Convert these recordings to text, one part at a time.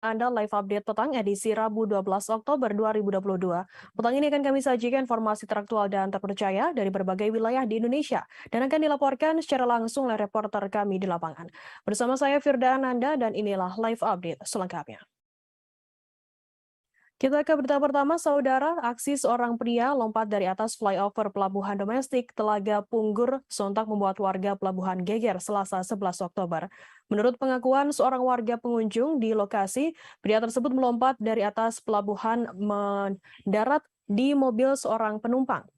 Anda live update petang edisi Rabu 12 Oktober 2022. Petang ini akan kami sajikan informasi teraktual dan terpercaya dari berbagai wilayah di Indonesia dan akan dilaporkan secara langsung oleh reporter kami di lapangan. Bersama saya Firda Ananda dan inilah live update selengkapnya. Kita ke berita pertama, saudara. Aksi seorang pria lompat dari atas flyover pelabuhan domestik Telaga Punggur sontak membuat warga pelabuhan geger Selasa 11 Oktober. Menurut pengakuan seorang warga pengunjung di lokasi, pria tersebut melompat dari atas pelabuhan mendarat di mobil seorang penumpang.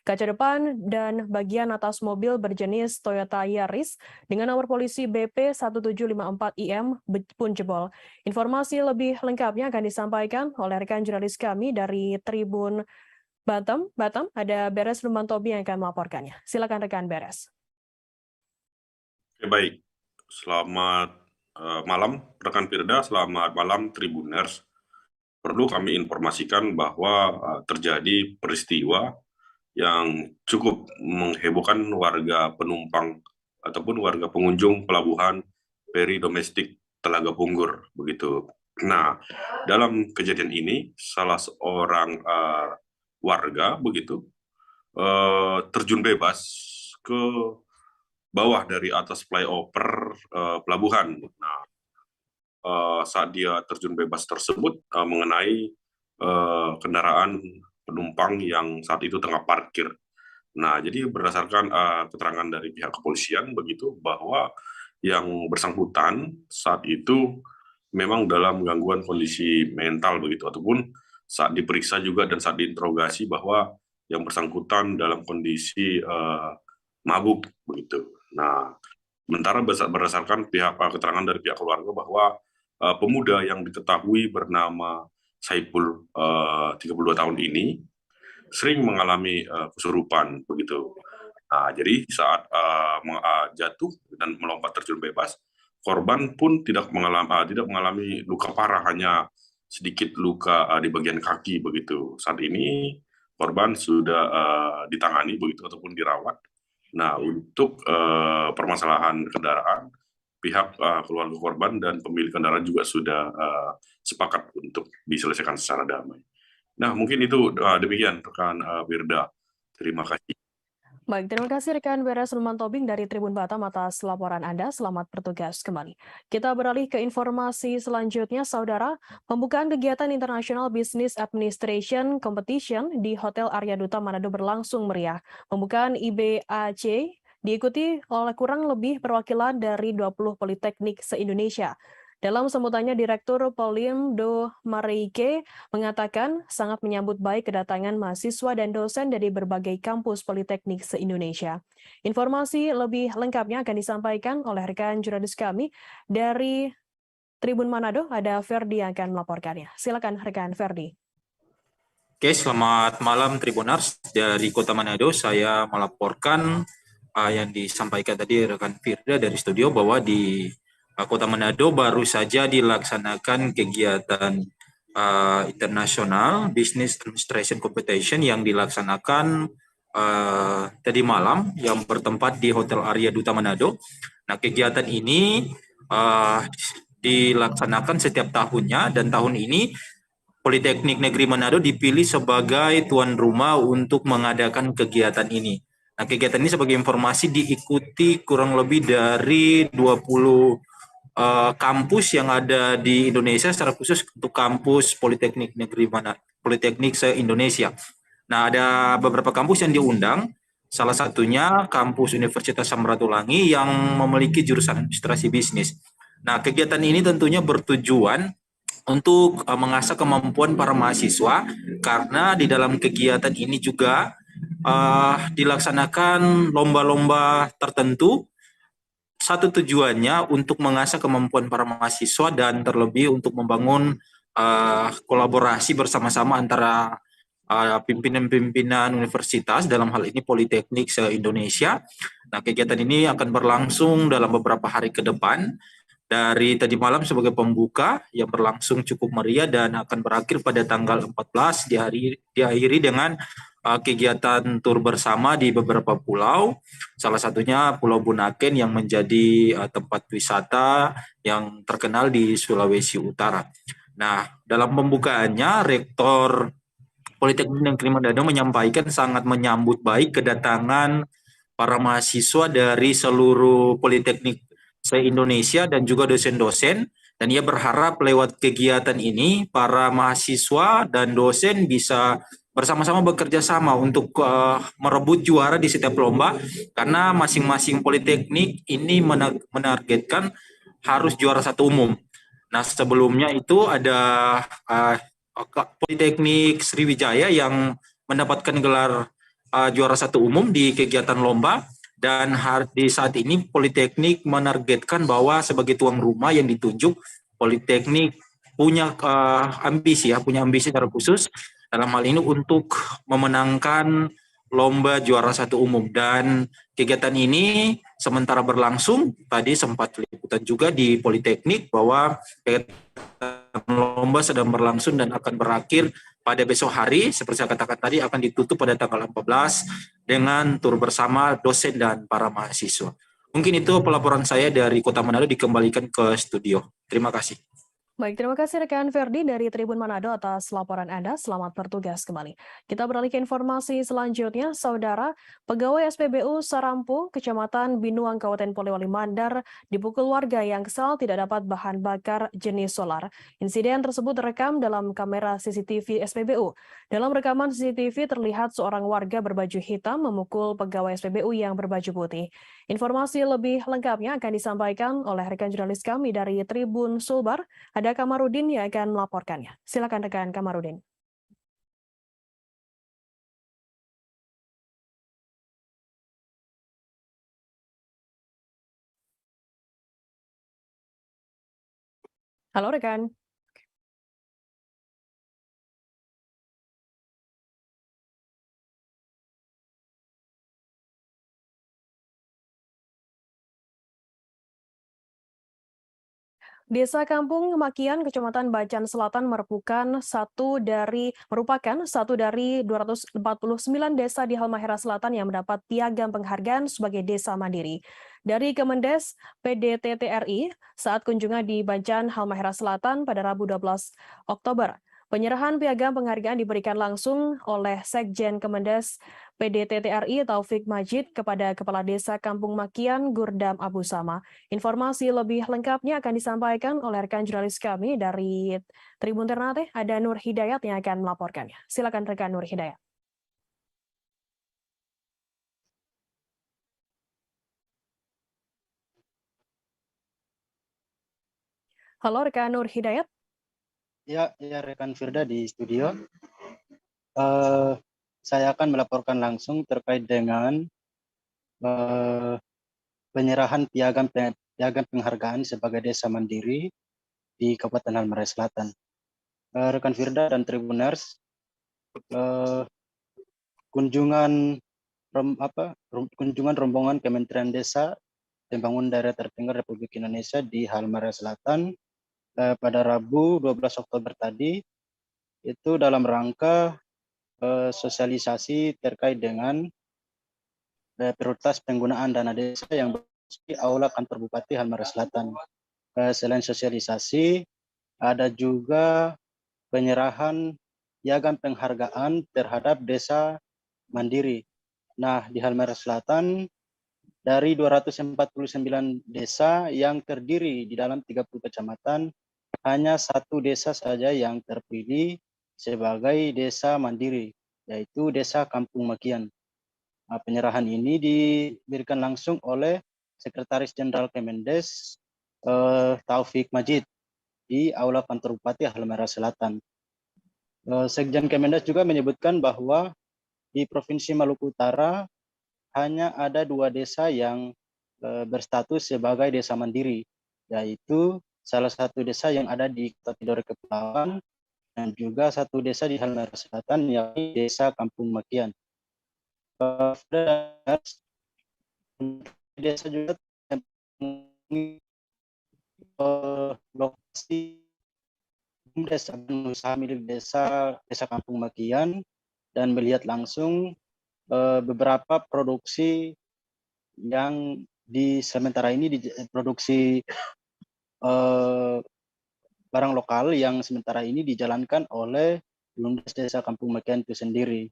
Kaca depan dan bagian atas mobil berjenis Toyota Yaris dengan nomor polisi BP 1754IM pun jebol. Informasi lebih lengkapnya akan disampaikan oleh rekan jurnalis kami dari Tribun Batam. Ada Beres Rumantobi yang akan melaporkannya. Silakan rekan Beres. Oke, baik. Selamat malam rekan Firda, selamat malam Tribuners. Perlu kami informasikan bahwa terjadi peristiwa yang cukup menghebohkan warga penumpang ataupun warga pengunjung pelabuhan feri domestik Telaga Punggur begitu. Nah, dalam kejadian ini salah seorang warga begitu terjun bebas ke bawah dari atas flyover pelabuhan. Nah, saat dia terjun bebas tersebut mengenai kendaraan penumpang yang saat itu tengah parkir. Nah, jadi berdasarkan keterangan dari pihak kepolisian begitu bahwa yang bersangkutan saat itu memang dalam gangguan kondisi mental begitu ataupun saat diperiksa juga dan saat diinterogasi bahwa yang bersangkutan dalam kondisi mabuk begitu. Nah, sementara berdasarkan keterangan dari pihak keluarga bahwa pemuda yang diketahui bernama Saipul 32 tahun ini sering mengalami kesurupan begitu. Nah, jadi saat jatuh dan melompat terjun bebas, korban pun tidak mengalami luka parah, hanya sedikit luka di bagian kaki begitu. Saat ini korban sudah ditangani begitu ataupun dirawat. Nah, untuk permasalahan kendaraan, pihak keluarga korban dan pemilik kendaraan juga sudah sepakat untuk diselesaikan secara damai. Nah, mungkin itu demikian rekan Wirda. Terima kasih. Baik, terima kasih rekan Beres Rumantobing dari Tribun Batam atas laporan Anda. Selamat bertugas kembali. Kita beralih ke informasi selanjutnya, saudara. Pembukaan kegiatan International Business Administration Competition di Hotel Arya Duta Manado berlangsung meriah. Pembukaan IBAC diikuti oleh kurang lebih perwakilan dari 20 politeknik se-Indonesia. Dalam sambutannya, Direktur Polindo Mareike mengatakan sangat menyambut baik kedatangan mahasiswa dan dosen dari berbagai kampus politeknik se-Indonesia. Informasi lebih lengkapnya akan disampaikan oleh rekan jurnalis kami dari Tribun Manado, ada Ferdi yang akan melaporkannya. Silakan rekan Ferdi. Oke, selamat malam Tribuners. Dari Kota Manado saya melaporkan yang disampaikan tadi rekan Firda dari studio bahwa di Kota Manado baru saja dilaksanakan kegiatan International Business Administration Competition yang dilaksanakan tadi malam yang bertempat di Hotel Arya Duta Manado. Nah, kegiatan ini dilaksanakan setiap tahunnya dan tahun ini Politeknik Negeri Manado dipilih sebagai tuan rumah untuk mengadakan kegiatan ini. Nah, kegiatan ini sebagai informasi diikuti kurang lebih dari 20 kampus yang ada di Indonesia, secara khusus untuk kampus Politeknik Negeri Manado, Politeknik se-Indonesia. Nah, ada beberapa kampus yang diundang, salah satunya kampus Universitas Samratulangi yang memiliki jurusan administrasi bisnis. Nah, kegiatan ini tentunya bertujuan untuk mengasah kemampuan para mahasiswa, karena di dalam kegiatan ini juga dilaksanakan lomba-lomba tertentu. Satu tujuannya untuk mengasah kemampuan para mahasiswa dan terlebih untuk membangun kolaborasi bersama-sama antara pimpinan-pimpinan universitas, dalam hal ini Politeknik se-Indonesia. Nah, kegiatan ini akan berlangsung dalam beberapa hari ke depan. dari tadi malam sebagai pembuka yang berlangsung cukup meriah dan akan berakhir pada tanggal 14 diakhiri dengan kegiatan tur bersama di beberapa pulau, salah satunya Pulau Bunaken yang menjadi tempat wisata yang terkenal di Sulawesi Utara. Nah, dalam pembukaannya Rektor Politeknik Negeri Manado menyampaikan sangat menyambut baik kedatangan para mahasiswa dari seluruh politeknik se-Indonesia dan juga dosen-dosen, dan ia berharap lewat kegiatan ini para mahasiswa dan dosen bisa bersama-sama bekerja sama untuk merebut juara di setiap lomba, karena masing-masing politeknik ini menargetkan harus juara satu umum. Nah, sebelumnya itu ada uh, Politeknik Sriwijaya yang mendapatkan gelar juara satu umum di kegiatan lomba, dan di saat ini Politeknik menargetkan bahwa sebagai tuan rumah yang ditunjuk, Politeknik punya ambisi secara khusus dalam hal ini untuk memenangkan lomba juara satu umum. Dan kegiatan ini sementara berlangsung, tadi sempat liputan juga di Politeknik bahwa lomba sedang berlangsung dan akan berakhir pada besok hari. Seperti saya katakan tadi, akan ditutup pada tanggal 14 dengan tur bersama dosen dan para mahasiswa. Mungkin itu pelaporan saya dari Kota Manado, dikembalikan ke studio. Terima kasih. Baik, terima kasih rekan Ferdi dari Tribun Manado atas laporan Anda. Selamat bertugas kembali. Kita beralih ke informasi selanjutnya. Saudara, pegawai SPBU Sarampu, Kecamatan Binuang, Kabupaten Polewali Mandar, dipukul warga yang kesal tidak dapat bahan bakar jenis solar. Insiden tersebut terekam dalam kamera CCTV SPBU. Dalam rekaman CCTV terlihat seorang warga berbaju hitam memukul pegawai SPBU yang berbaju putih. Informasi lebih lengkapnya akan disampaikan oleh rekan jurnalis kami dari Tribun Sulbar. Ada Kamarudin yang akan melaporkannya. Silakan rekan Kamarudin. Halo rekan. Desa Kampung Makian, Kecamatan Bacan Selatan merupakan satu dari 249 desa di Halmahera Selatan yang mendapat piagam penghargaan sebagai desa mandiri dari Kemendes PDTT RI saat kunjungan di Bacan Halmahera Selatan pada Rabu 12 Oktober. Penyerahan piagam penghargaan diberikan langsung oleh Sekjen Kemendes PDTT RI Taufik Majid kepada Kepala Desa Kampung Makian Gurdam Abu Sama. Informasi lebih lengkapnya akan disampaikan oleh rekan jurnalis kami dari Tribun Ternate, ada Nur Hidayat yang akan melaporkannya. Silakan rekan Nur Hidayat. Halo rekan Nur Hidayat. Ya, rekan Firda di studio. Saya akan melaporkan langsung terkait dengan penyerahan piagam penghargaan sebagai desa mandiri di Kabupaten Halmahera Selatan. Rekan Firda dan Tribuners, kunjungan rombongan Kementerian Desa Pembangunan Daerah Tertinggal Republik Indonesia di Halmahera Selatan pada Rabu 12 Oktober tadi itu dalam rangka sosialisasi terkait dengan prioritas penggunaan dana desa yang di Aula Kantor Bupati Halmahera Selatan. Selain sosialisasi, ada juga penyerahan piagam penghargaan terhadap desa mandiri. Nah, di Halmahera Selatan dari 249 desa yang terdiri di dalam 30 kecamatan, hanya satu desa saja yang terpilih sebagai desa mandiri, yaitu Desa Kampung Makian. Nah, penyerahan ini diberikan langsung oleh Sekretaris Jenderal Kemendes Taufik Majid di Aula Kantor Bupati Halmahera Selatan. Sekjen Kemendes juga menyebutkan bahwa di Provinsi Maluku Utara hanya ada 2 desa yang berstatus sebagai desa mandiri, yaitu salah satu desa yang ada di Kota Tidore Kepulauan dan juga satu desa di Halmahera Selatan, yaitu Desa Kampung Makian. Desa juga lokasi BUMDes usaha milik desa Kampung Makian dan melihat langsung beberapa produksi yang sementara ini produksi barang lokal yang sementara ini dijalankan oleh BUMDes Desa Kampung Makian itu sendiri.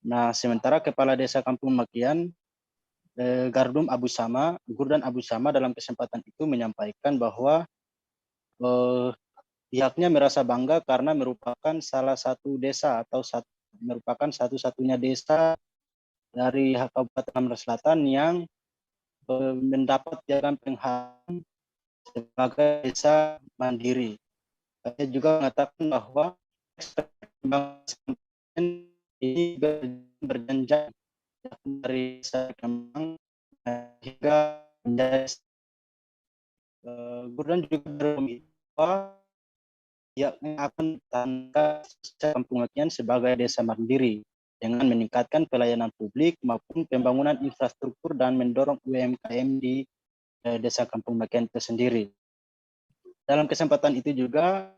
Nah, sementara Kepala Desa Kampung Makian Gurdan Abu Sama dalam kesempatan itu menyampaikan bahwa pihaknya merasa bangga karena merupakan salah satu desa atau merupakan satu-satunya desa dari Kabupaten Makassar Selatan yang mendapat piagam penghargaan sebagai desa mandiri. Saya juga mengatakan bahwa ini berjenjang dari desa berkembang hingga menjadi Gurdan juga berkomitmen bahwa pihaknya akan tangkap Kampung Makian sebagai desa mandiri dengan meningkatkan pelayanan publik maupun pembangunan infrastruktur dan mendorong UMKM di Desa Kampung Makian itu sendiri. Dalam kesempatan itu juga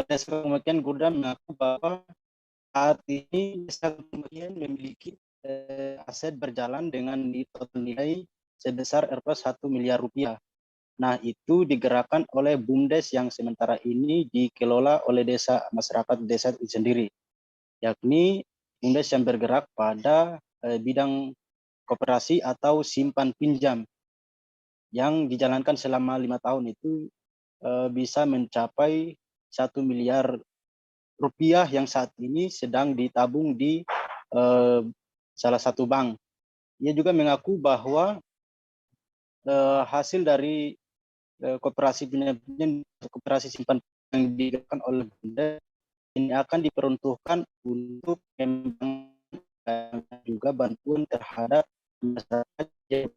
Desa Kampung Makian Gurdan mengaku bahwa saat ini Desa Kampung Makian memiliki aset berjalan dengan total nilai sebesar 1 miliar rupiah. Nah, itu digerakkan oleh BUMDes yang sementara ini dikelola oleh masyarakat desa itu sendiri, yakni BUMDes yang bergerak pada bidang koperasi atau simpan pinjam yang dijalankan selama 5 tahun itu bisa mencapai 1 miliar rupiah yang saat ini sedang ditabung di salah satu bank. Ia juga mengaku bahwa hasil dari koperasi simpan yang digerakkan oleh BUMDes ini akan diperuntukkan untuk juga bantuan terhadap masyarakat yang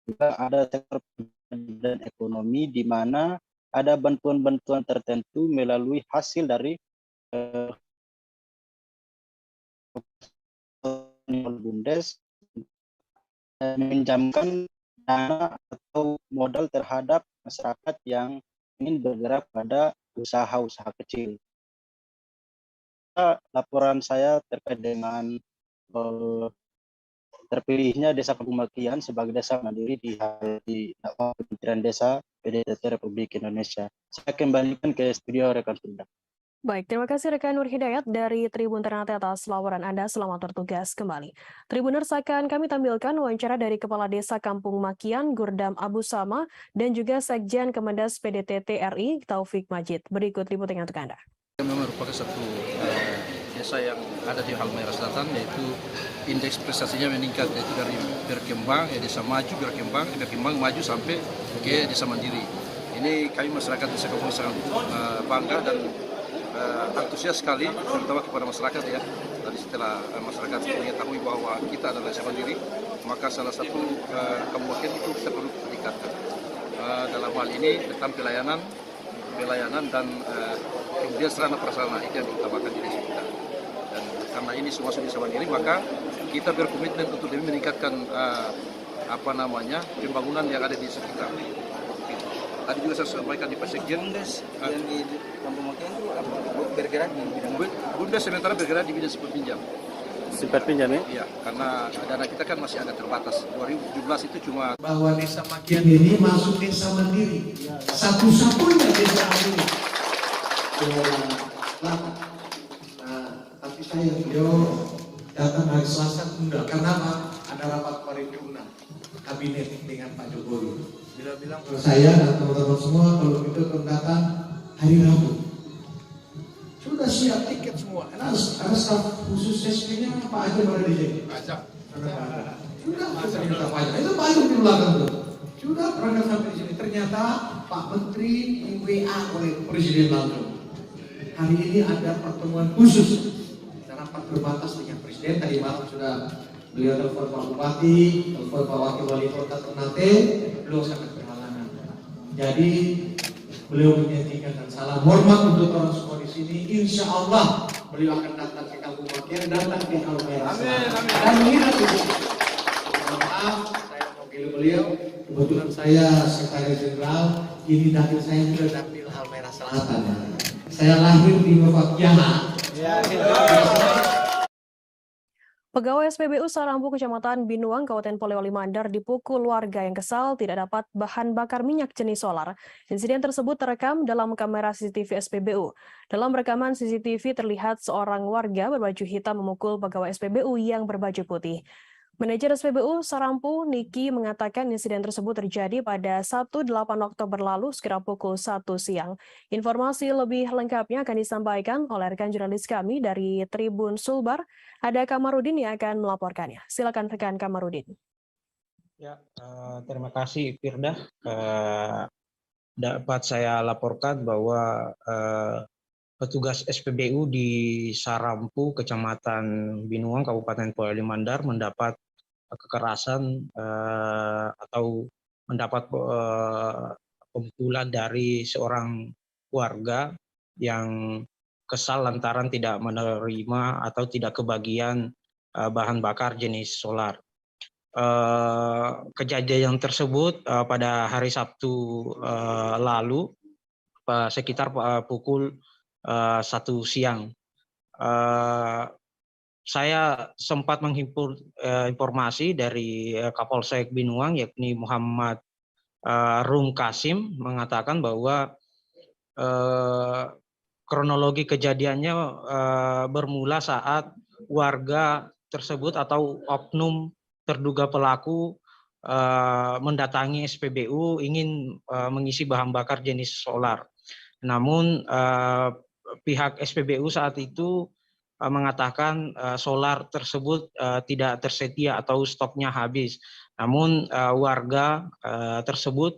juga ada sektor dan ekonomi di mana ada bantuan-bantuan tertentu melalui hasil dari BUMDes meminjamkan dana atau modal terhadap masyarakat yang ingin bergerak pada usaha-usaha kecil. Laporan saya terkait dengan terpilihnya Desa Kampung Makian sebagai desa mandiri di Kementerian Desa PDTT Republik Indonesia. Saya kembalikan ke studio rekan Firda. Baik, terima kasih rekan Nur Hidayat dari Tribun Ternate atas laporan Anda. Selamat bertugas kembali. Tribuners, akan kami tampilkan wawancara dari Kepala Desa Kampung Makian Gurdan Abu Sama dan juga Sekjen Kemendas PDTT RI Taufik Majid. Berikut liputannya untuk Anda. Memang merupakan satu desa yang ada di Halmahera Selatan, yaitu indeks prestasinya meningkat, yaitu dari berkembang, desa maju, berkembang maju sampai ke desa mandiri. Ini kami masyarakat desa Kampung sangat bangga dan antusias sekali, terutama kepada masyarakat ya. Tadi setelah masyarakat mengetahui bahwa kita adalah desa mandiri, maka salah satu Kampung Makian itu kita perlu tingkatkan. Dalam hal ini tentang pelayanan dan kemudian sarana prasarana itu yang diutamakan di desa kita. Dan karena ini semua sudah desa mandiri, maka kita berkomitmen untuk lebih meningkatkan pembangunan yang ada di desa kita. Tadi juga saya sampaikan di Pak Sekjen, yang di Kampung Makian itu bergerak di bidang BUMDes sementara bergerak di bidang simpan pinjam. Simpan pinjam ya? Iya, karena dana kita kan masih agak terbatas. 2017 itu cuma bahwa Desa Makian ini masuk desa mandiri, satu-satunya desa mandiri. Tapi saya datang hari Selasa tunda karena apa? Ada rapat paripurna kabinet dengan Pak Jokowi. Bilang saya dan teman-teman semua kalau itu datang hari Rabu. Sudah siap tiket semua. Ada staf khusus SPnya Pak Ajam ada di sini. Sudah minta pajak. Itu pajak di belakang tuh. Sudah berangkat sampai di sini. Ternyata Pak Menteri WA oleh Presiden langsung. Hari ini ada pertemuan khusus. Rapat terbatas dengan Presiden. Tadi malam sudah beliau telepon Pak Bupati, telepon Pak Wakil Wali Kota Ternate, beliau sangat berhalangan. Jadi beliau menjanjikan dan salam hormat untuk orang semua di sini. Insya Allah beliau akan datang ke Kampung Makian, datang ke Halmahera. Dan mengingat itu. Maaf, saya mau beliau. Kebetulan saya Sekretaris Jenderal, ini dapil saya juga dapil Halmahera Selatan. Saya lahir di Novakiaha. Pegawai SPBU Sarampu Kecamatan Binuang, Kabupaten Polewali Mandar dipukul warga yang kesal tidak dapat bahan bakar minyak jenis solar. Insiden tersebut terekam dalam kamera CCTV SPBU. Dalam rekaman CCTV terlihat seorang warga berbaju hitam memukul pegawai SPBU yang berbaju putih. Manajer SPBU Sarampu, Niki, mengatakan insiden tersebut terjadi pada Sabtu 8 Oktober lalu sekira pukul 1 siang. Informasi lebih lengkapnya akan disampaikan oleh rekan jurnalis kami dari Tribun Sulbar. Ada Kamarudin yang akan melaporkannya. Silakan rekan Kamarudin. Ya, terima kasih Firda. Dapat saya laporkan bahwa petugas SPBU di Sarampu, Kecamatan Binuang, Kabupaten Polewali Mandar mendapat kekerasan atau mendapat pemukulan dari seorang warga yang kesal lantaran tidak menerima atau tidak kebagian bahan bakar jenis solar. Kejadian tersebut pada hari Sabtu lalu sekitar pukul 1 siang. Saya sempat menghimpun informasi dari Kapolsek Binuang, yakni Muhammad Rum Kasim, mengatakan bahwa kronologi kejadiannya bermula saat warga tersebut atau oknum terduga pelaku mendatangi SPBU ingin mengisi bahan bakar jenis solar. Namun pihak SPBU saat itu mengatakan solar tersebut tidak tersedia atau stoknya habis. Namun warga tersebut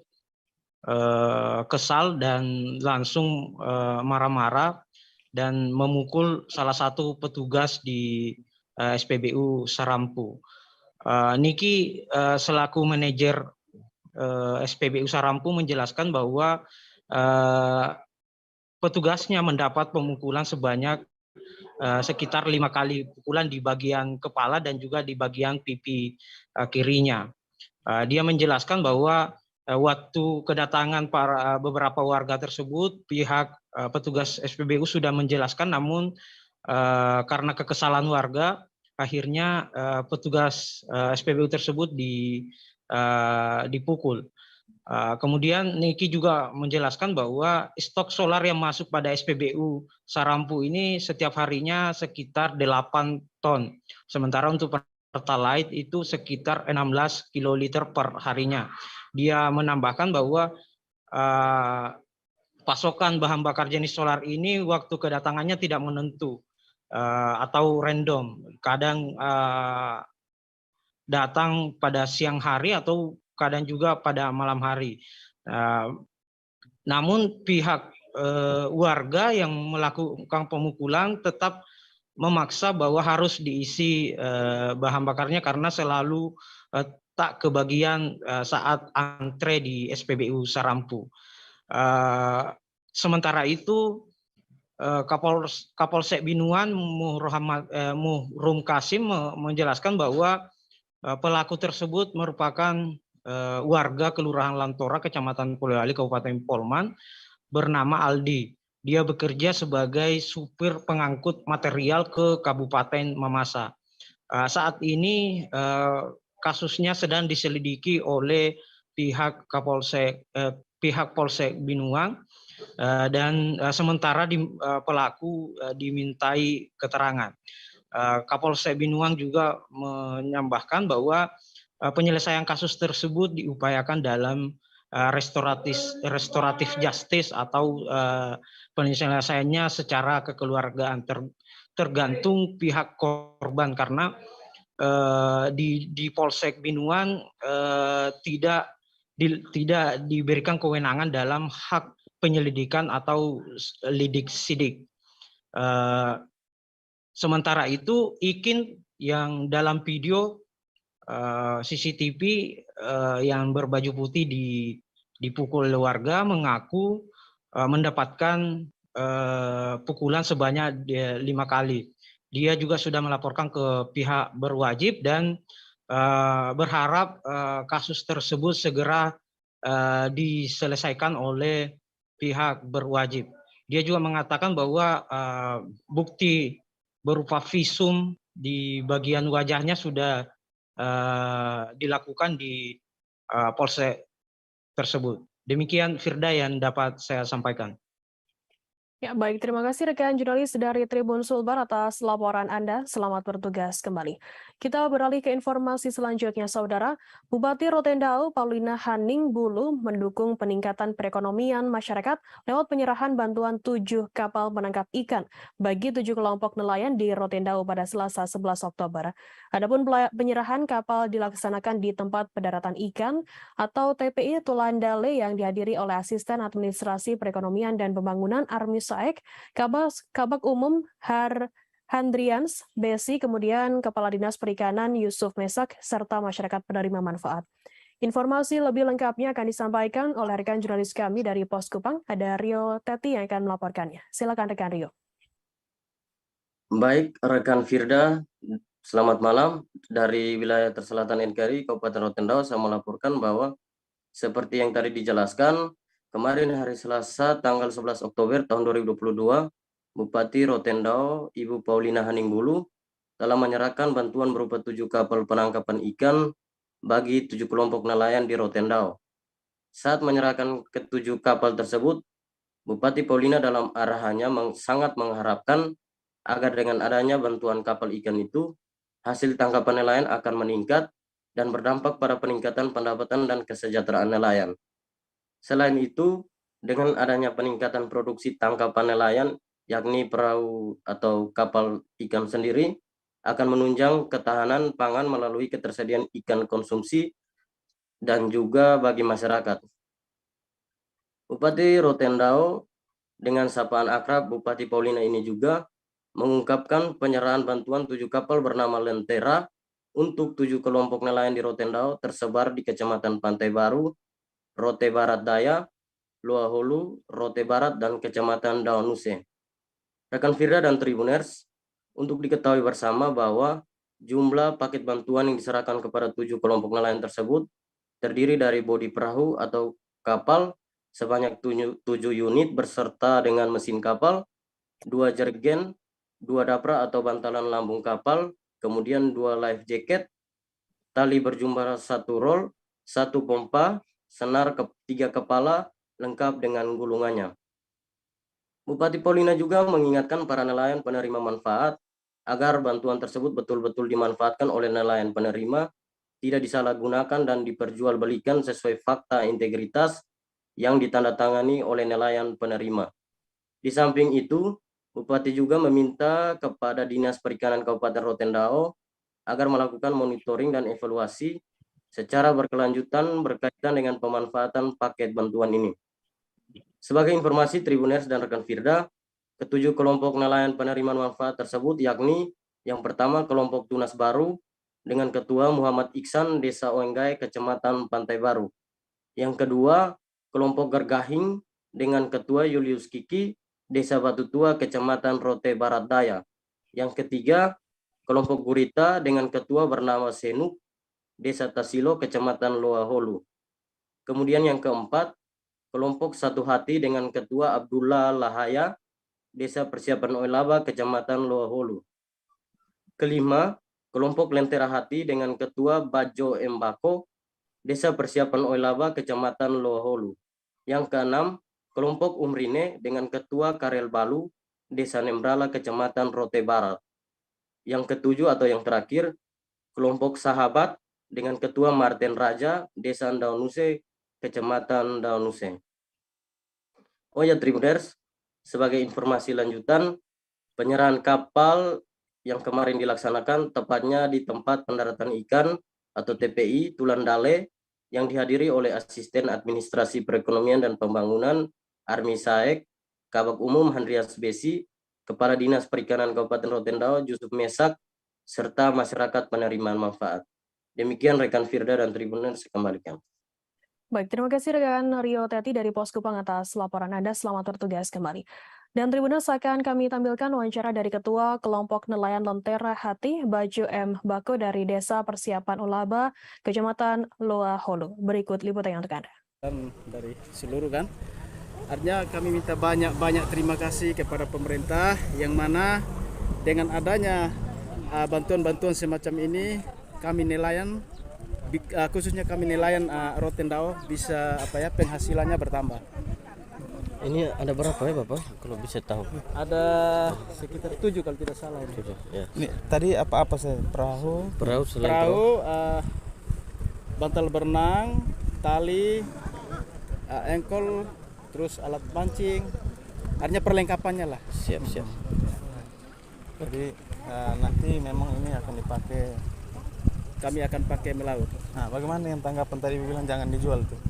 kesal dan langsung marah-marah dan memukul salah satu petugas di SPBU Sarampu. Niki selaku manajer SPBU Sarampu menjelaskan bahwa petugasnya mendapat pemukulan sebanyak sekitar 5 kali pukulan di bagian kepala dan juga di bagian pipi kirinya. Dia menjelaskan bahwa waktu kedatangan beberapa warga tersebut, pihak petugas SPBU sudah menjelaskan, namun karena kekesalan warga, akhirnya petugas SPBU tersebut dipukul. Kemudian Niki juga menjelaskan bahwa stok solar yang masuk pada SPBU Sarampu ini setiap harinya sekitar 8 ton. Sementara untuk Pertalite itu sekitar 16 kiloliter per harinya. Dia menambahkan bahwa pasokan bahan bakar jenis solar ini waktu kedatangannya tidak menentu atau random. Kadang datang pada siang hari atau kadang juga pada malam hari. Namun pihak warga yang melakukan pemukulan tetap memaksa bahwa harus diisi bahan bakarnya karena selalu tak kebagian saat antre di SPBU Sarampu. Sementara itu Kapolsek Binuang Muhrum Kasim menjelaskan bahwa pelaku tersebut merupakan warga Kelurahan Lantora, Kecamatan Polewali, Kabupaten Polman, bernama Aldi. Dia bekerja sebagai supir pengangkut material ke Kabupaten Mamasa. Saat ini kasusnya sedang diselidiki oleh pihak Polsek Binuang dan sementara pelaku dimintai keterangan. Kapolsek Binuang juga menambahkan bahwa penyelesaian kasus tersebut diupayakan dalam restoratif justice atau penyelesaiannya secara kekeluargaan, tergantung pihak korban, karena di Polsek Binuang tidak diberikan kewenangan dalam hak penyelidikan atau lidik sidik. Sementara itu Ikin yang dalam video CCTV yang berbaju putih dipukul warga mengaku mendapatkan pukulan sebanyak 5 kali. Dia juga sudah melaporkan ke pihak berwajib dan berharap kasus tersebut segera diselesaikan oleh pihak berwajib. Dia juga mengatakan bahwa bukti berupa visum di bagian wajahnya sudah dilakukan di polsek tersebut. Demikian Firda yang dapat saya sampaikan. Ya, baik. Terima kasih rekan jurnalis dari Tribun Sulbar atas laporan Anda. Selamat bertugas kembali. Kita beralih ke informasi selanjutnya, Saudara. Bupati Rotendao, Paulina Haning Bulu, mendukung peningkatan perekonomian masyarakat lewat penyerahan bantuan 7 kapal penangkap ikan bagi 7 kelompok nelayan di Rotendao pada Selasa 11 Oktober. Adapun penyerahan kapal dilaksanakan di tempat pendaratan ikan atau TPI Tulandale yang dihadiri oleh Asisten Administrasi Perekonomian dan Pembangunan Armi Saek, Kabak Umum Handrians Besi, kemudian Kepala Dinas Perikanan Yusuf Mesak, serta masyarakat penerima manfaat. Informasi lebih lengkapnya akan disampaikan oleh rekan jurnalis kami dari Pos Kupang, ada Rio Teti yang akan melaporkannya. Silakan rekan Rio. Baik, rekan Firda, selamat malam. Dari wilayah terselatan NKRI, Kabupaten Rotendao, saya melaporkan bahwa seperti yang tadi dijelaskan, kemarin hari Selasa tanggal 11 Oktober tahun 2022, Bupati Rotendao, Ibu Paulina Haning Bulu, telah menyerahkan bantuan berupa 7 kapal penangkapan ikan bagi 7 kelompok nelayan di Rotendao. Saat menyerahkan ke-7 kapal tersebut, Bupati Paulina dalam arahannya sangat mengharapkan agar dengan adanya bantuan kapal ikan itu, hasil tangkapan nelayan akan meningkat dan berdampak pada peningkatan pendapatan dan kesejahteraan nelayan. Selain itu, dengan adanya peningkatan produksi tangkapan nelayan, yakni perahu atau kapal ikan sendiri, akan menunjang ketahanan pangan melalui ketersediaan ikan konsumsi dan juga bagi masyarakat. Bupati Rotendao dengan sapaan akrab Bupati Paulina ini juga mengungkapkan penyerahan bantuan 7 kapal bernama Lentera untuk 7 kelompok nelayan di Rotendao tersebar di Kecamatan Pantai Baru, Rote Barat Daya, Luah Hulu, Rote Barat, dan Kecamatan Daunuse. Rekan Firda dan Tribuners, untuk diketahui bersama bahwa jumlah paket bantuan yang diserahkan kepada 7 kelompok nelayan tersebut terdiri dari bodi perahu atau kapal sebanyak 7 unit beserta dengan mesin kapal, 2 jergen, 2 dapra atau bantalan lambung kapal, kemudian 2 life jacket, tali berjumlah 1 roll, 1 pompa, senar 3 kepala, lengkap dengan gulungannya. Bupati Paulina juga mengingatkan para nelayan penerima manfaat agar bantuan tersebut betul-betul dimanfaatkan oleh nelayan penerima, tidak disalahgunakan dan diperjualbelikan sesuai fakta integritas yang ditandatangani oleh nelayan penerima. Di samping itu, Bupati juga meminta kepada Dinas Perikanan Kabupaten Rotendao agar melakukan monitoring dan evaluasi secara berkelanjutan berkaitan dengan pemanfaatan paket bantuan ini. Sebagai informasi Tribuners dan rekan Firda, ke-7 kelompok nelayan penerima manfaat tersebut yakni yang pertama kelompok Tunas Baru dengan Ketua Muhammad Iksan, Desa Oenggai, Kecamatan Pantai Baru. Yang kedua, kelompok Gergahing dengan Ketua Julius Kiki, Desa Batu Tua, Kecamatan Rote Barat Daya. Yang ketiga, kelompok Gurita dengan Ketua bernama Senuk, Desa Tasilo, Kecamatan Loa Holu. Kemudian yang keempat, kelompok Satu Hati dengan Ketua Abdullah Lahaya, Desa Persiapan Oelaba, Kecamatan Loa Holu. Kelima, kelompok Lentera Hati dengan Ketua Bajo Embako, Desa Persiapan Oelaba, Kecamatan Loa Holu. Yang keenam, kelompok Umrine dengan Ketua Karel Balu, Desa Nembrala, Kecamatan Rote Barat. Yang ketujuh atau yang terakhir, kelompok Sahabat dengan Ketua Martin Raja, Desa Daunuse, Kecamatan Daunuse. Oh ya Tribuners, sebagai informasi lanjutan, penyerahan kapal yang kemarin dilaksanakan tepatnya di tempat pendaratan ikan atau TPI Tulandale yang dihadiri oleh Asisten Administrasi Perekonomian dan Pembangunan Armi Saek, Kabak Umum Handrians Besi, Kepala Dinas Perikanan Kabupaten Rotendao Yusuf Mesak, serta masyarakat penerima manfaat. Demikian rekan Firda dan Tribuners, saya kembalikan. Baik, terima kasih rekan Rio Teti dari Pos Kupang atas laporan Anda. Selamat bertugas kembali. Dan Tribuners akan kami tampilkan wawancara dari Ketua Kelompok Nelayan Lentera Hati, Baju M. Bako dari Desa Persiapan Ulaba, Kecamatan Loa Holu. Berikut liputan untuk Anda. Dari seluruh kan, artinya kami minta banyak terima kasih kepada pemerintah yang mana dengan adanya bantuan-bantuan semacam ini, kami nelayan, khususnya kami nelayan Rotendao bisa penghasilannya bertambah. Ini ada berapa ya Bapak, kalau bisa tahu? Ada sekitar 7 kalau tidak salah. 7, ya. Ini tadi apa saya? Perahu, bantal berenang, tali, engkol, terus alat pancing. Artinya perlengkapannya lah. Siap. Jadi nanti memang ini akan dipakai. Kami akan pakai melaut. Nah, bagaimana yang tanggapan tadi bilang jangan dijual tuh?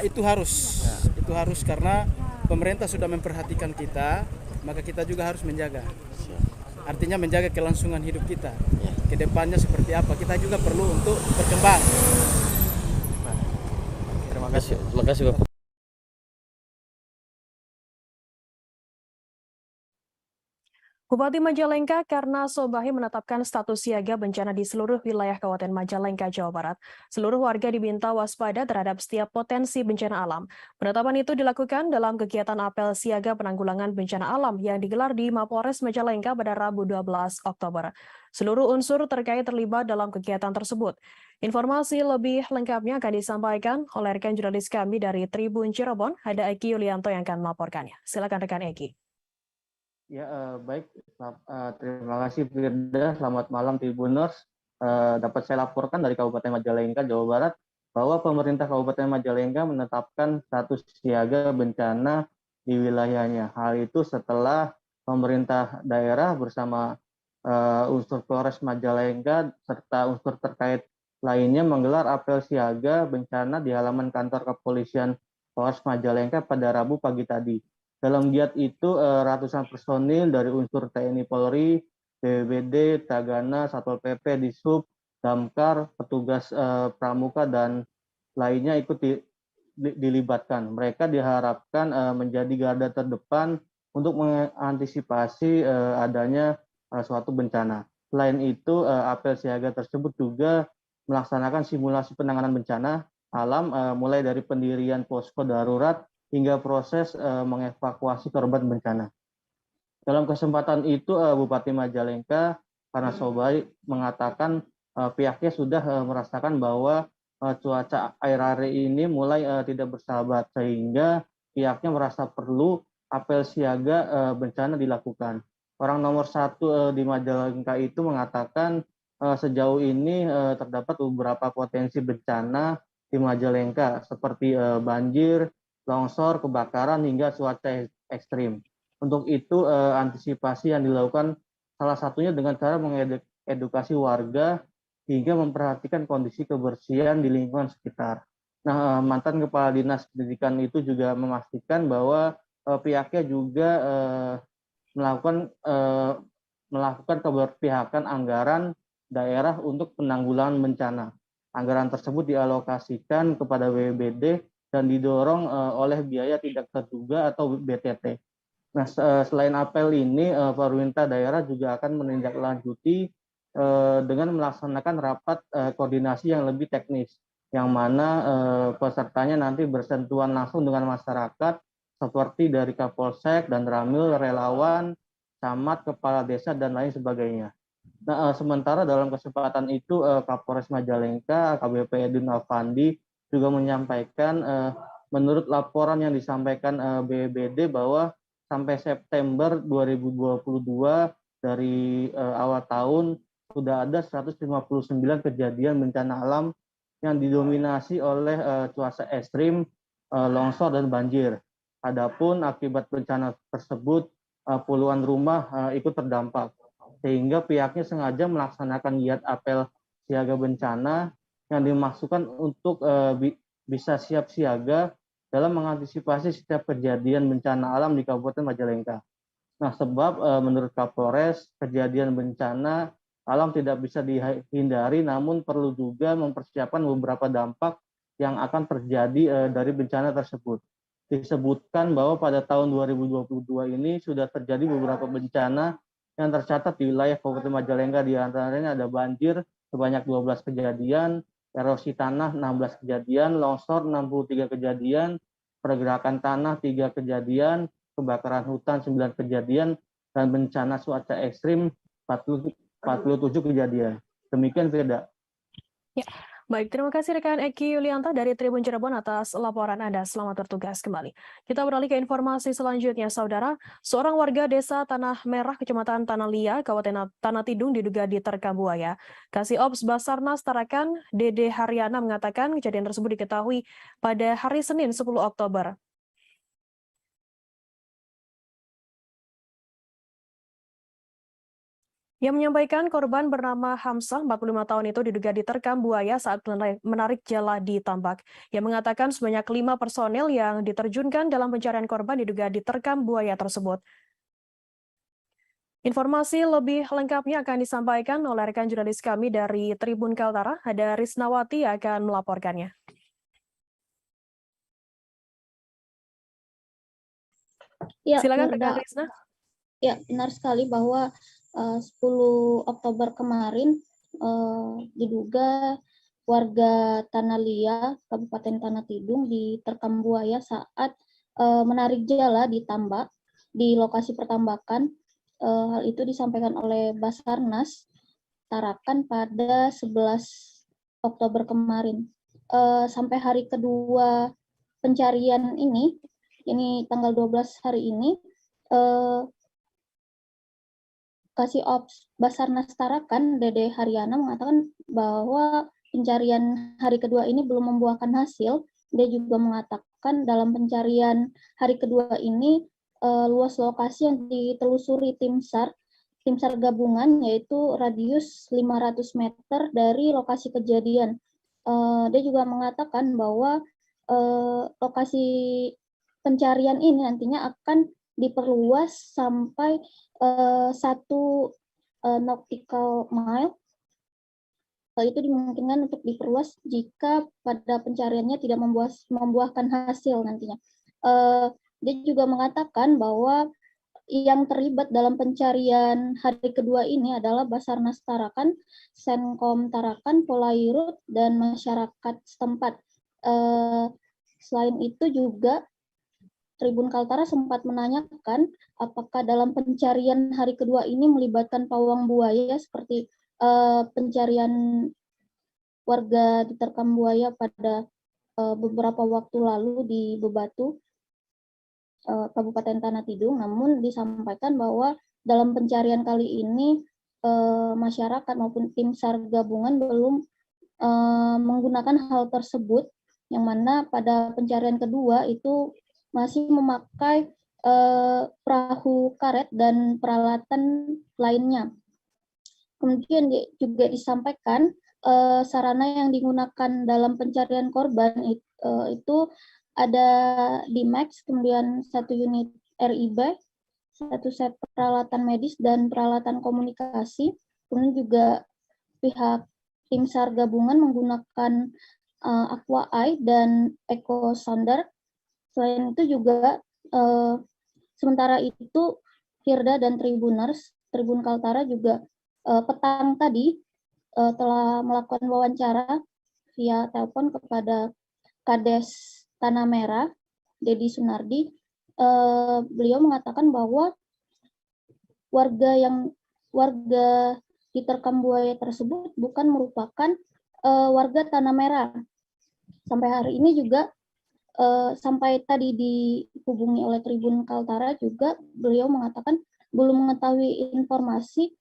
Itu harus, itu harus karena pemerintah sudah memperhatikan kita, maka kita juga harus menjaga. Artinya menjaga kelangsungan hidup kita. Kedepannya seperti apa? Kita juga perlu untuk berkembang. Terima kasih Bapak. Bupati Majalengka Karna Sobahi menetapkan status siaga bencana di seluruh wilayah Kabupaten Majalengka, Jawa Barat. Seluruh warga diminta waspada terhadap setiap potensi bencana alam. Penetapan itu dilakukan dalam kegiatan apel siaga penanggulangan bencana alam yang digelar di Mapolres Majalengka pada Rabu 12 Oktober. Seluruh unsur terkait terlibat dalam kegiatan tersebut. Informasi lebih lengkapnya akan disampaikan oleh rekan jurnalis kami dari Tribun Cirebon, ada Eki Yulianto yang akan melaporkannya. Silakan rekan Eki. Ya, baik. Terima kasih Firda. Selamat malam Tribuners. Dapat saya laporkan dari Kabupaten Majalengka, Jawa Barat, bahwa pemerintah Kabupaten Majalengka menetapkan status siaga bencana di wilayahnya. Hal itu setelah pemerintah daerah bersama unsur Polres Majalengka serta unsur terkait lainnya menggelar apel siaga bencana di halaman kantor kepolisian Polres Majalengka pada Rabu pagi tadi. Dalam giat itu ratusan personil dari unsur TNI Polri, BPBD, Tagana, Satpol PP, Dishub, Damkar, petugas pramuka dan lainnya ikut dilibatkan. Mereka diharapkan menjadi garda terdepan untuk mengantisipasi adanya suatu bencana. Selain itu, apel siaga tersebut juga melaksanakan simulasi penanganan bencana alam mulai dari pendirian posko darurat hingga proses mengevakuasi korban bencana. Dalam kesempatan itu, Bupati Majalengka Karna Sobahi mengatakan pihaknya sudah merasakan bahwa cuaca akhir-akhir ini mulai tidak bersahabat, sehingga pihaknya merasa perlu apel siaga bencana dilakukan. Orang nomor 1 di Majalengka itu mengatakan sejauh ini terdapat beberapa potensi bencana di Majalengka, seperti banjir, longsor, kebakaran, hingga cuaca ekstrim. Untuk itu, antisipasi yang dilakukan salah satunya dengan cara mengedukasi warga hingga memperhatikan kondisi kebersihan di lingkungan sekitar. Nah, mantan Kepala Dinas Pendidikan itu juga memastikan bahwa pihaknya juga melakukan keberpihakan anggaran daerah untuk penanggulangan bencana. Anggaran tersebut dialokasikan kepada BPBD dan didorong oleh biaya tidak terduga atau BTT. Nah, selain apel ini, pemerintah daerah juga akan menindaklanjuti dengan melaksanakan rapat koordinasi yang lebih teknis, yang mana pesertanya nanti bersentuhan langsung dengan masyarakat, seperti dari Kapolsek dan Ramil, relawan, camat, kepala desa, dan lain sebagainya. Nah, sementara dalam kesempatan itu, Kapolres Majalengka, AKBP Edwin Alfandi, juga menyampaikan menurut laporan yang disampaikan BPBD bahwa sampai September 2022 dari awal tahun sudah ada 159 kejadian bencana alam yang didominasi oleh cuaca ekstrim, longsor dan banjir. Adapun akibat bencana tersebut puluhan rumah ikut terdampak, sehingga pihaknya sengaja melaksanakan giat apel siaga bencana yang dimaksudkan untuk bisa siap siaga dalam mengantisipasi setiap kejadian bencana alam di Kabupaten Majalengka. Nah, sebab menurut Kapolres, kejadian bencana alam tidak bisa dihindari, namun perlu juga mempersiapkan beberapa dampak yang akan terjadi dari bencana tersebut. disebutkan bahwa pada tahun 2022 ini sudah terjadi beberapa bencana yang tercatat di wilayah Kabupaten Majalengka. Di antaranya ada banjir sebanyak 12 kejadian, erosi tanah 16 kejadian, longsor 63 kejadian, pergerakan tanah 3 kejadian, kebakaran hutan 9 kejadian, dan bencana cuaca ekstrim 47 kejadian. Demikian, Firda. Ya, baik. Terima kasih rekan Eki Yulianta dari Tribun Cirebon atas laporan Anda. Selamat bertugas kembali. Kita beralih ke informasi selanjutnya, Saudara. Seorang warga desa Tanah Merah, Kecamatan Tanah Lia, Kabupaten Tanah Tidung diduga diterkam buaya. Kasih Ops Basarnas Tarakan, Dede Haryana mengatakan kejadian tersebut diketahui pada hari Senin 10 Oktober. Yang menyampaikan korban bernama Hamzah, 45 tahun itu diduga diterkam buaya saat menarik jala di tambak. Yang mengatakan sebanyak 5 personel yang diterjunkan dalam pencarian korban diduga diterkam buaya tersebut. Informasi lebih lengkapnya akan disampaikan oleh rekan jurnalis kami dari Tribun Kaltara, ada Risnawati yang akan melaporkannya. Ya, silakan Firda. rekan Risna. Ya, benar sekali bahwa 10 Oktober kemarin diduga warga Tanah Lia, Kabupaten Tanah Tidung diterkam buaya saat menarik jala di tambak di lokasi pertambakan. Hal itu disampaikan oleh Basarnas Tarakan pada 11 Oktober kemarin. Sampai hari kedua pencarian ini tanggal 12 hari ini, Kasih Ops Basarnas Tarakan, Dede Haryana mengatakan bahwa pencarian hari kedua ini belum membuahkan hasil. Dia juga mengatakan dalam pencarian hari kedua ini luas lokasi yang ditelusuri tim SAR gabungan, yaitu radius 500 meter dari lokasi kejadian. Dia juga mengatakan bahwa lokasi pencarian ini nantinya akan diperluas sampai 1 nautical mile. Itu dimungkinkan untuk diperluas jika pada pencariannya tidak membuahkan hasil nantinya. Dia juga mengatakan bahwa yang terlibat dalam pencarian hari kedua ini adalah Basarnas Tarakan, Senkom Tarakan, Polairut, dan masyarakat setempat. Selain itu juga Tribun Kaltara sempat menanyakan apakah dalam pencarian hari kedua ini melibatkan pawang buaya seperti pencarian warga diterkam buaya pada beberapa waktu lalu di Bebatu, Kabupaten Tanah Tidung. Namun disampaikan bahwa dalam pencarian kali ini masyarakat maupun tim SAR gabungan belum menggunakan hal tersebut, yang mana pada pencarian kedua itu masih memakai perahu karet dan peralatan lainnya. Kemudian juga disampaikan sarana yang digunakan dalam pencarian korban itu ada D-Max, kemudian 1 unit RIB, 1 set peralatan medis dan peralatan komunikasi. Kemudian juga pihak tim SAR gabungan menggunakan Aqua Eye dan Echo Sounder. Selain itu juga sementara itu Firda dan Tribuners, Tribun Kaltara juga petang tadi telah melakukan wawancara via telepon kepada Kades Tanah Merah, Dedi Sunardi. Beliau mengatakan bahwa warga diterkam buaya tersebut bukan merupakan warga Tanah Merah. Sampai hari ini juga sampai tadi dihubungi oleh Tribun Kaltara juga beliau mengatakan belum mengetahui informasi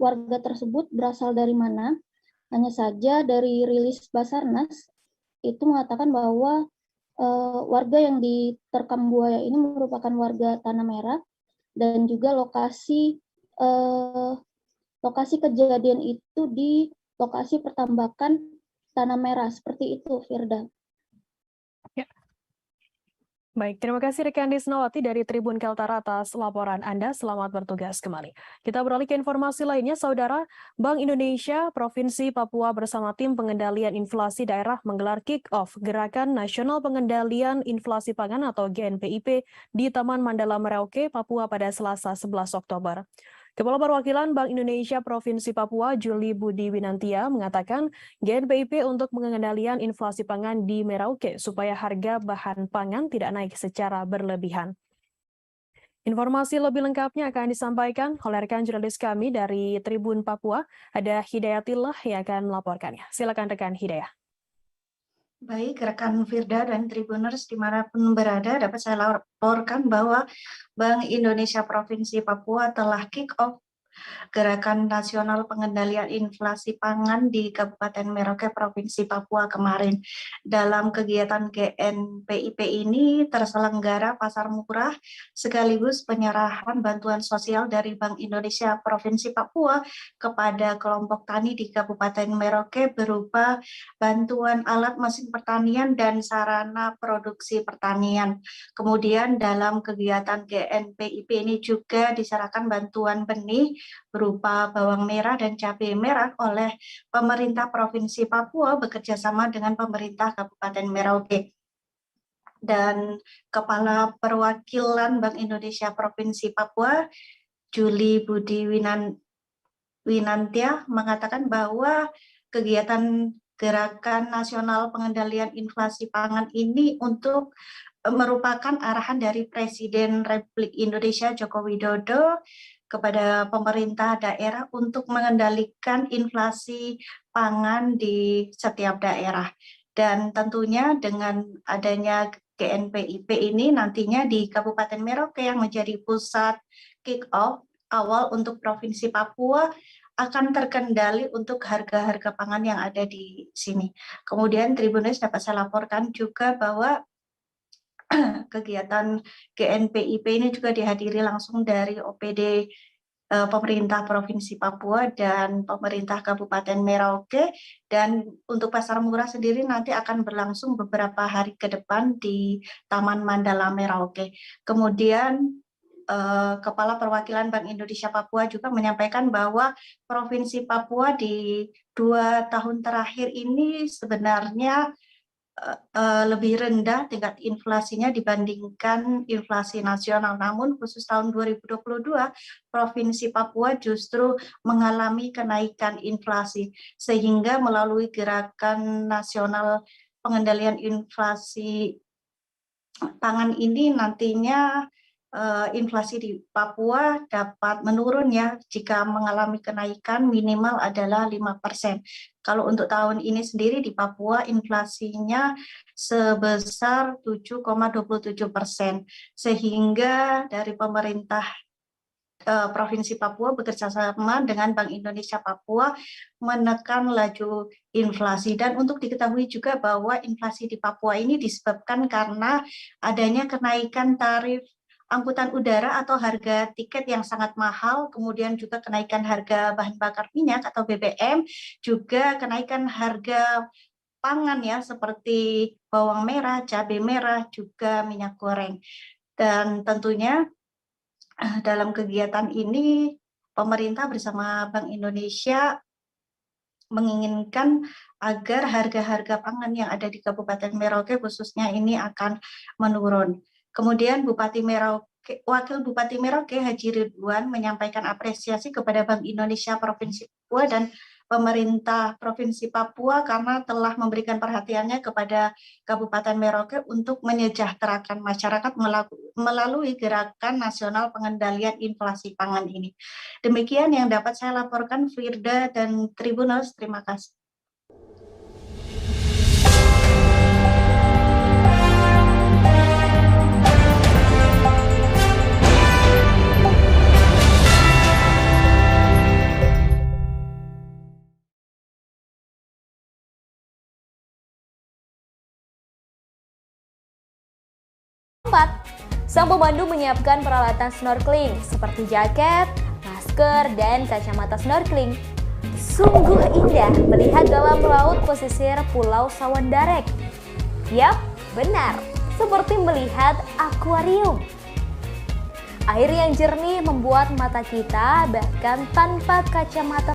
warga tersebut berasal dari mana. Hanya saja dari rilis Basarnas itu mengatakan bahwa warga yang diterkam buaya ini merupakan warga Tanah Merah, dan juga lokasi kejadian itu di lokasi pertambakan Tanah Merah. Seperti itu, Firda. Ya. Baik, terima kasih rekan Disnawati dari Tribun Kaltara atas laporan Anda. Selamat bertugas kembali. Kita beralih ke informasi lainnya, Saudara. Bank Indonesia Provinsi Papua bersama Tim Pengendalian Inflasi Daerah menggelar kick-off Gerakan Nasional Pengendalian Inflasi Pangan atau GNPIP di Taman Mandala Merauke, Papua pada Selasa 11 Oktober. Kepala Perwakilan Bank Indonesia Provinsi Papua, Juli Budi Winantia, mengatakan GNPIP untuk pengendalian inflasi pangan di Merauke supaya harga bahan pangan tidak naik secara berlebihan. Informasi lebih lengkapnya akan disampaikan oleh rekan jurnalis kami dari Tribun Papua, ada Hidayatillah yang akan melaporkannya. Silakan rekan Hidayah. Baik, rekan Firda dan Tribuners dimanapun berada, dapat saya laporkan bahwa Bank Indonesia Provinsi Papua telah kick-off Gerakan Nasional Pengendalian Inflasi Pangan di Kabupaten Merauke, Provinsi Papua kemarin. Dalam kegiatan GNPIP ini terselenggara pasar murah sekaligus penyerahan bantuan sosial dari Bank Indonesia Provinsi Papua kepada kelompok tani di Kabupaten Merauke berupa bantuan alat mesin pertanian dan sarana produksi pertanian. Kemudian dalam kegiatan GNPIP ini juga diserahkan bantuan benih berupa bawang merah dan cabai merah oleh pemerintah Provinsi Papua bekerjasama dengan pemerintah Kabupaten Merauke. Dan Kepala Perwakilan Bank Indonesia Provinsi Papua, Juli Budi Winantia, mengatakan bahwa kegiatan Gerakan Nasional Pengendalian Inflasi Pangan ini untuk merupakan arahan dari Presiden Republik Indonesia Joko Widodo kepada pemerintah daerah untuk mengendalikan inflasi pangan di setiap daerah. Dan tentunya dengan adanya GNPIP ini nantinya di Kabupaten Merauke yang menjadi pusat kick-off awal untuk Provinsi Papua akan terkendali untuk harga-harga pangan yang ada di sini. Kemudian Tribuners dapat saya laporkan juga bahwa kegiatan GNPIP ini juga dihadiri langsung dari OPD pemerintah Provinsi Papua dan pemerintah Kabupaten Merauke, dan untuk pasar murah sendiri nanti akan berlangsung beberapa hari ke depan di Taman Mandala Merauke. Kemudian Kepala Perwakilan Bank Indonesia Papua juga menyampaikan bahwa Provinsi Papua di 2 tahun terakhir ini sebenarnya lebih rendah tingkat inflasinya dibandingkan inflasi nasional. Namun khusus tahun 2022, Provinsi Papua justru mengalami kenaikan inflasi, sehingga melalui Gerakan Nasional Pengendalian Inflasi Pangan ini nantinya inflasi di Papua dapat menurun ya jika mengalami kenaikan minimal adalah 5%. Kalau untuk tahun ini sendiri di Papua inflasinya sebesar 7,27%, sehingga dari pemerintah Provinsi Papua bekerjasama dengan Bank Indonesia Papua menekan laju inflasi. Dan untuk diketahui juga bahwa inflasi di Papua ini disebabkan karena adanya kenaikan tarif angkutan udara atau harga tiket yang sangat mahal, kemudian juga kenaikan harga bahan bakar minyak atau BBM, juga kenaikan harga pangan ya seperti bawang merah, cabai merah, juga minyak goreng. Dan tentunya dalam kegiatan ini pemerintah bersama Bank Indonesia menginginkan agar harga-harga pangan yang ada di Kabupaten Merauke khususnya ini akan menurun. Kemudian Wakil Bupati Merauke Haji Ridwan menyampaikan apresiasi kepada Bank Indonesia Provinsi Papua dan pemerintah Provinsi Papua karena telah memberikan perhatiannya kepada Kabupaten Merauke untuk menyejahterakan masyarakat melalui Gerakan Nasional Pengendalian Inflasi Pangan ini. Demikian yang dapat saya laporkan, Firda dan Tribuners. Terima kasih. Sang pemandu menyiapkan peralatan snorkeling seperti jaket, masker, dan kacamata snorkeling. Sungguh indah melihat dalam laut pesisir Pulau Sawandarek. Yap, benar. seperti melihat akuarium. Air yang jernih membuat mata kita bahkan tanpa kacamata